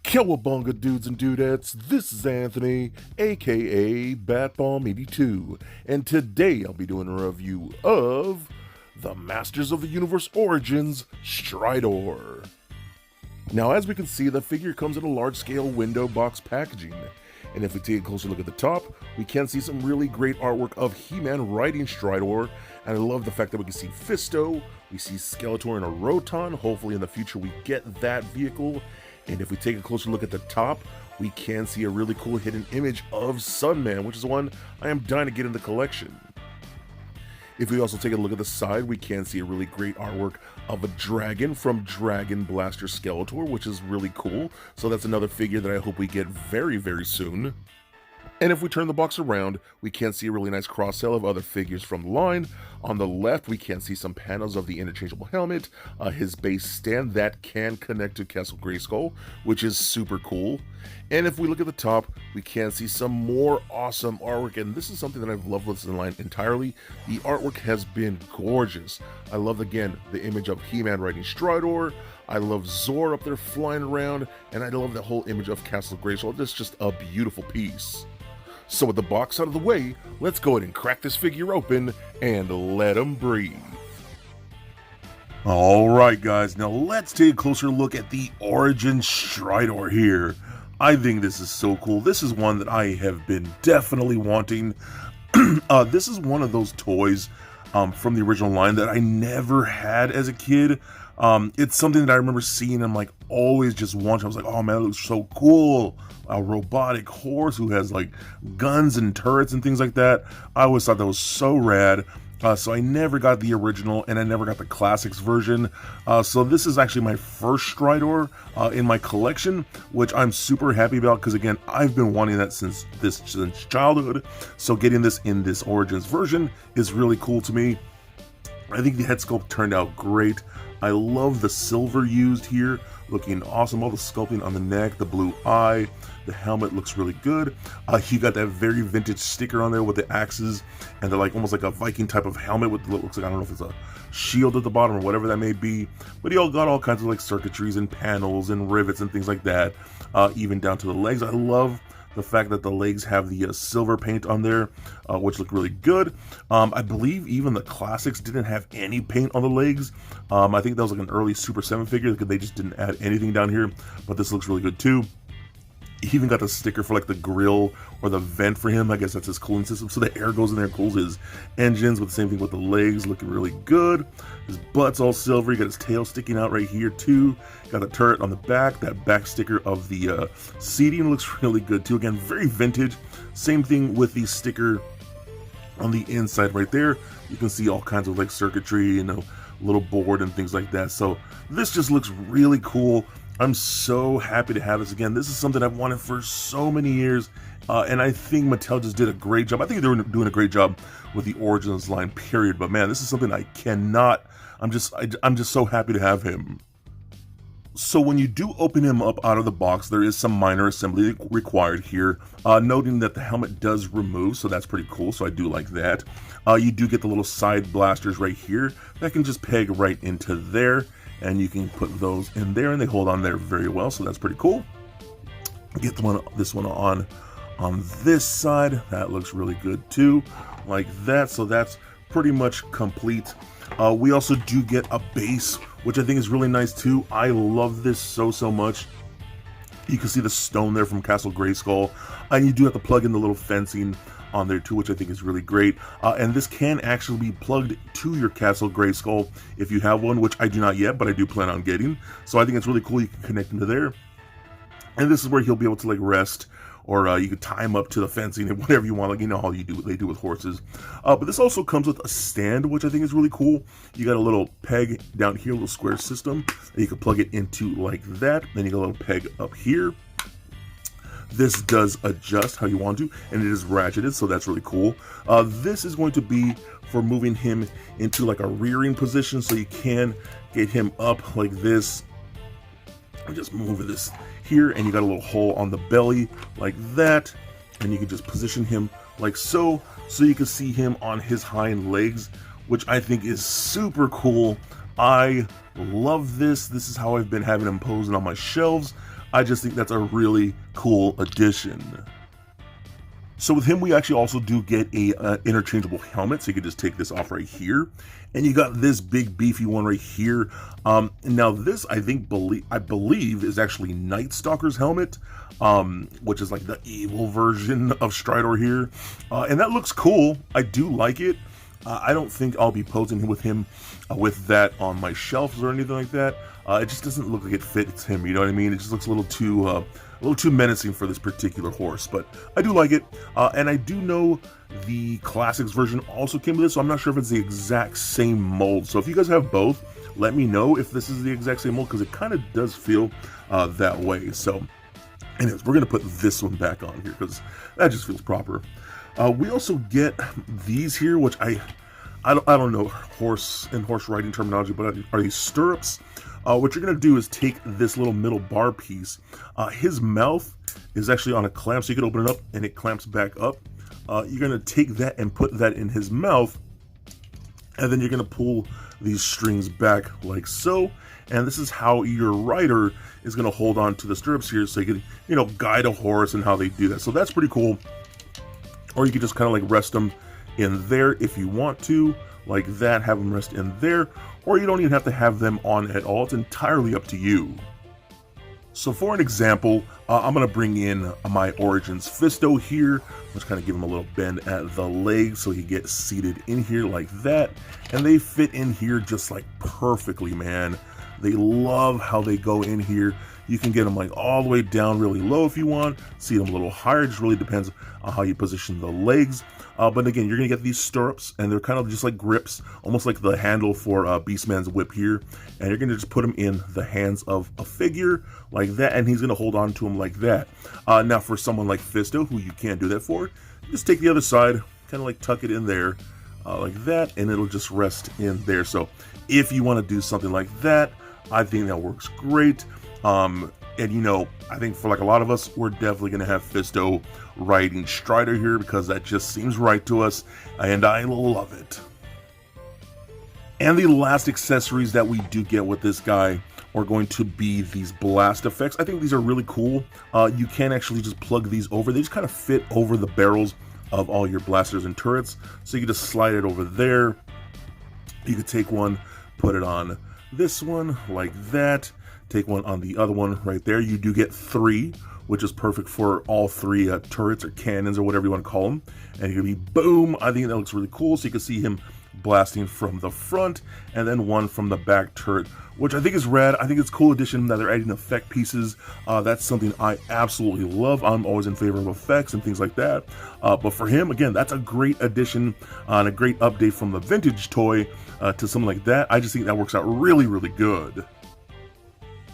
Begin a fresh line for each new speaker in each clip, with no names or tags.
Cowabunga dudes and dudettes, this is Anthony, aka Batbomb82, and today I'll be doing a review of the Masters of the Universe Origins Stridor. Now, as we can see, the figure comes in a large-scale window box packaging, and if we take a closer look at the top, we can see some really great artwork of He-Man riding Stridor, and I love the fact that we can see Fisto, we see Skeletor and a Roton. Hopefully in the future we get that vehicle. And if we take a closer look at the top, we can see a really cool hidden image of Sunman, which is one I am dying to get in the collection. If we also take a look at the side, we can see a really great artwork of a dragon from Dragon Blaster Skeletor, which is really cool. So that's another figure that I hope we get very, very soon. And if we turn the box around, we can see a really nice cross-sell of other figures from the line. On the left, we can see some panels of the interchangeable helmet, his base stand that can connect to Castle Grayskull, which is super cool. And if we look at the top, we can see some more awesome artwork, and this is something that I've loved with this line entirely. The artwork has been gorgeous. I love, again, the image of He-Man riding Stridor. I love Zor up there flying around, and I love the whole image of Castle Grayskull. It's just a beautiful piece. So with the box out of the way, let's go ahead and crack this figure open and let him breathe. Alright guys, now let's take a closer look at the Origins Stridor here. I think this is so cool. This is one that I have been definitely wanting. This is one of those toys from the original line that I never had as a kid. It's something that I remember seeing and like always just wanting. I was like, oh man, it looks so cool. A robotic horse who has like guns and turrets and things like that. I always thought that was so rad. So I never got the original and I never got the classics version. So this is actually my first Stridor in my collection, which I'm super happy about because again, I've been wanting that since childhood. So getting this in this Origins version is really cool to me. I think the head sculpt turned out great. I love the silver used here, looking awesome. All the sculpting on the neck, the blue eye, the helmet looks really good. You got that very vintage sticker on there with the axes, and they're like almost like a Viking type of helmet with looks like, I don't know if it's a shield at the bottom or whatever that may be, but he all got all kinds of like circuitries and panels and rivets and things like that, even down to the legs. I love the fact that the legs have the silver paint on there, which look really good. I believe even the classics didn't have any paint on the legs. I think that was like an early Super 7 figure because they just didn't add anything down here, but this looks really good too. He even got the sticker for like the grill or the vent for him. I guess that's his cooling system. So the air goes in there and cools his engines. With the same thing with the legs, looking really good. His butt's all silver. You got his tail sticking out right here too. Got a turret on the back. That back sticker of the seating looks really good too. Again, very vintage. Same thing with the sticker on the inside right there. You can see all kinds of like circuitry, you know, little board and things like that. So this just looks really cool. I'm so happy to have this again. This is something I've wanted for so many years, and I think Mattel just did a great job. I think they're doing a great job with the Origins line, period. But man, this is something I cannot. I'm just so happy to have him. So when you do open him up out of the box, there is some minor assembly required here, noting that the helmet does remove, so that's pretty cool, so I do like that. You do get the little side blasters right here that can just peg right into there, and you can put those in there, and they hold on there very well, so that's pretty cool. Get this one on this side. That looks really good too, like that, so that's pretty much complete. We also do get a base, which I think is really nice too. I love this so much. You can see the stone there from Castle Grayskull, and you do have to plug in the little fencing on there too, which I think is really great. And this can actually be plugged to your Castle Grayskull if you have one, which I do not yet, but I do plan on getting. So I think it's really cool. You can connect into there, and this is where he'll be able to like rest or you could tie him up to the fencing and whatever you want, like you know how they do with horses. But this also comes with a stand, which I think is really cool. You got a little peg down here, a little square system, and you can plug it into like that. Then you got a little peg up here. This does adjust how you want to, and it is ratcheted, so that's really cool. This is going to be for moving him into like a rearing position, so you can get him up like this. And just move this here, and you got a little hole on the belly like that, and you can just position him like so you can see him on his hind legs, which I think is super cool. I love this. This is how I've been having him posing on my shelves. I just think that's a really cool addition. So with him, we actually also do get a interchangeable helmet, so you can just take this off right here, and you got this big beefy one right here. Now this I believe is actually Night Stalker's helmet, which is like the evil version of Stridor here, and that looks cool. I do like it. I don't think I'll be posing with him with that on my shelves or anything like that. It just doesn't look like it fits him, you know what I mean? It just looks a little too menacing for this particular horse, but I do like it. And I do know the Classics version also came with this, so I'm not sure if it's the exact same mold. So if you guys have both, let me know if this is the exact same mold, because it kind of does feel that way. So anyways, we're going to put this one back on here because that just feels proper. We also get these here, which I don't know horse riding terminology, but are these stirrups? What you're going to do is take this little middle bar piece. His mouth is actually on a clamp, so you can open it up and it clamps back up. You're going to take that and put that in his mouth, and then you're going to pull these strings back like so. And this is how your rider is going to hold on to the stirrups here, so you can, guide a horse and how they do that. So that's pretty cool. Or you can just kind of like rest them in there if you want to, like that, have them rest in there, or you don't even have to have them on at all. It's entirely up to you. So for an example, I'm going to bring in my Origins Fisto here. Let's kind of give him a little bend at the leg so he gets seated in here like that. And they fit in here just like perfectly, man. They love how they go in here. You can get them like all the way down really low if you want, see them a little higher. It just really depends on how you position the legs. But again, you're going to get these stirrups, and they're kind of just like grips, almost like the handle for Beastman's whip here. And you're going to just put them in the hands of a figure like that, and he's going to hold on to them like that. Now for someone like Fisto, who you can't do that for, just take the other side, kind of like tuck it in there like that, and it'll just rest in there. So if you want to do something like that, I think that works great. And I think for like a lot of us, we're definitely going to have Fisto riding Stridor here because that just seems right to us, and I love it. And the last accessories that we do get with this guy are going to be these blast effects. I think these are really cool. You can actually just plug these over. They just kind of fit over the barrels of all your blasters and turrets. So you can just slide it over there. You could take one, put it on this one like that. Take one on the other one right there. You do get 3, which is perfect for all 3 turrets or cannons or whatever you want to call them. And you're going to be boom. I think that looks really cool. So you can see him blasting from the front and then one from the back turret, which I think is rad. I think it's a cool addition that they're adding effect pieces. That's something I absolutely love. I'm always in favor of effects and things like that. But for him, again, that's a great addition and a great update from the vintage toy to something like that. I just think that works out really, really good.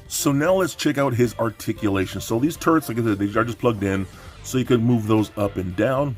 So now let's check out his articulation. So these turrets, like I said, they are just plugged in, so you can move those up and down.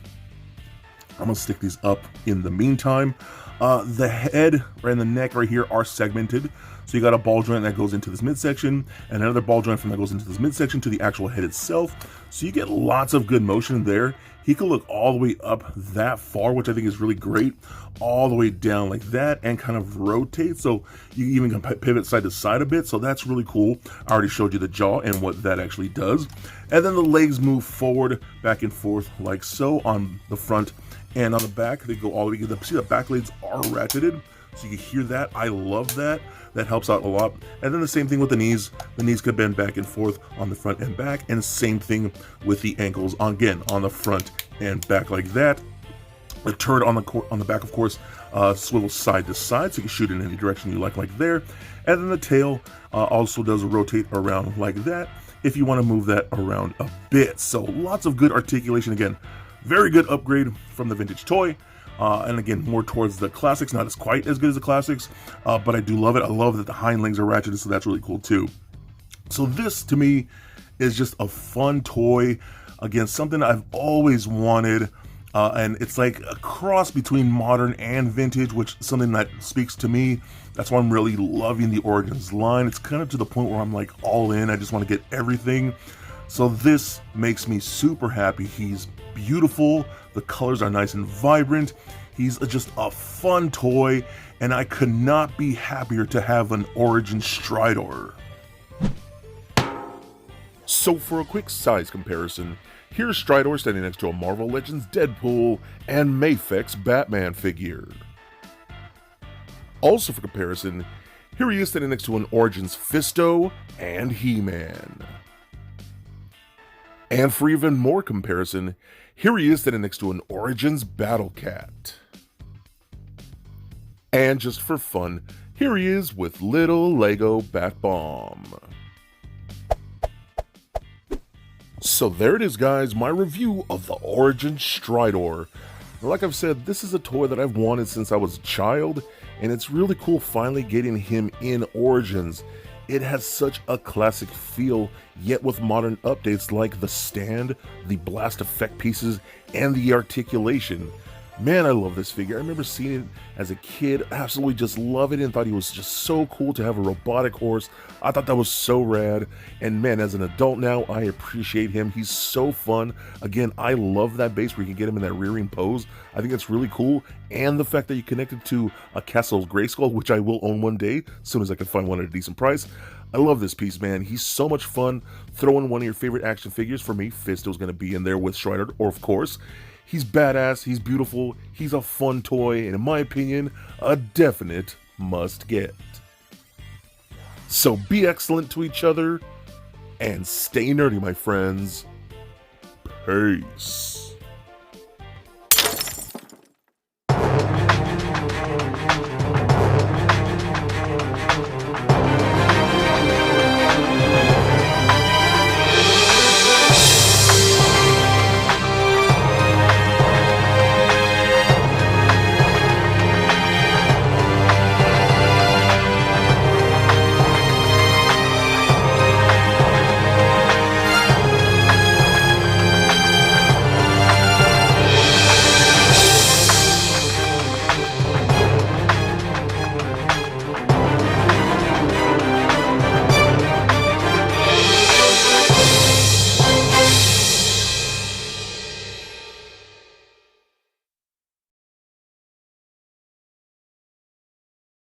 I'm gonna stick these up in the meantime. The head and the neck right here are segmented. So you got a ball joint that goes into this midsection, and another ball joint from that goes into this midsection to the actual head itself. So you get lots of good motion there. He can look all the way up that far, which I think is really great, all the way down like that, and kind of rotate. So you even can pivot side to side a bit. So that's really cool. I already showed you the jaw and what that actually does. And then the legs move forward, back and forth like so on the front and on the back. They go all the way. You can see the back legs are ratcheted. So you can hear that. I love that. That helps out a lot. And then the same thing with the knees. The knees could bend back and forth on the front and back. And same thing with the ankles, again, on the front and back like that. The turret on the back, of course, swivels side to side, so you can shoot in any direction you like there. And then the tail also does rotate around like that. if you want to move that around a bit. So lots of good articulation. Again, very good upgrade from the vintage toy. And again, more towards the classics, not as quite as good as the classics, but I do love it. I love that the hind legs are ratcheted, so that's really cool too. So this, to me, is just a fun toy. Again, something I've always wanted, and it's like a cross between modern and vintage, which is something that speaks to me. That's why I'm really loving the Origins line. It's kind of to the point where I'm like all in. I just want to get everything. So this makes me super happy. He's beautiful. The colors are nice and vibrant. He's just a fun toy, and I could not be happier to have an Origins Stridor. So for a quick size comparison, here's Stridor standing next to a Marvel Legends Deadpool and Mafex Batman figure. Also for comparison, here he is standing next to an Origins Fisto and He-Man. And for even more comparison, here he is standing next to an Origins Battle Cat. And just for fun, here he is with little Lego Bat Bomb. So there it is, guys, my review of the Origins Stridor. Like I've said, this is a toy that I've wanted since I was a child, and it's really cool finally getting him in Origins. It has such a classic feel, yet with modern updates like the stand, the blast effect pieces, and the articulation. Man, I love this figure. I remember seeing it as a kid, absolutely just love it, and thought he was just so cool to have a robotic horse. I thought that was so rad, and man, as an adult now, I appreciate him. He's so fun. Again, I love that base where you can get him in that rearing pose. I think that's really cool, and the fact that you connected to a Castle Grayskull, which I will own one day, as soon as I can find one at a decent price. I love this piece, man. He's so much fun. Throw in one of your favorite action figures. For me, Fisto's going to be in there with Stridor, or of course. He's badass, he's beautiful, he's a fun toy, and in my opinion, a definite must-get. So be excellent to each other, and stay nerdy, my friends. Peace.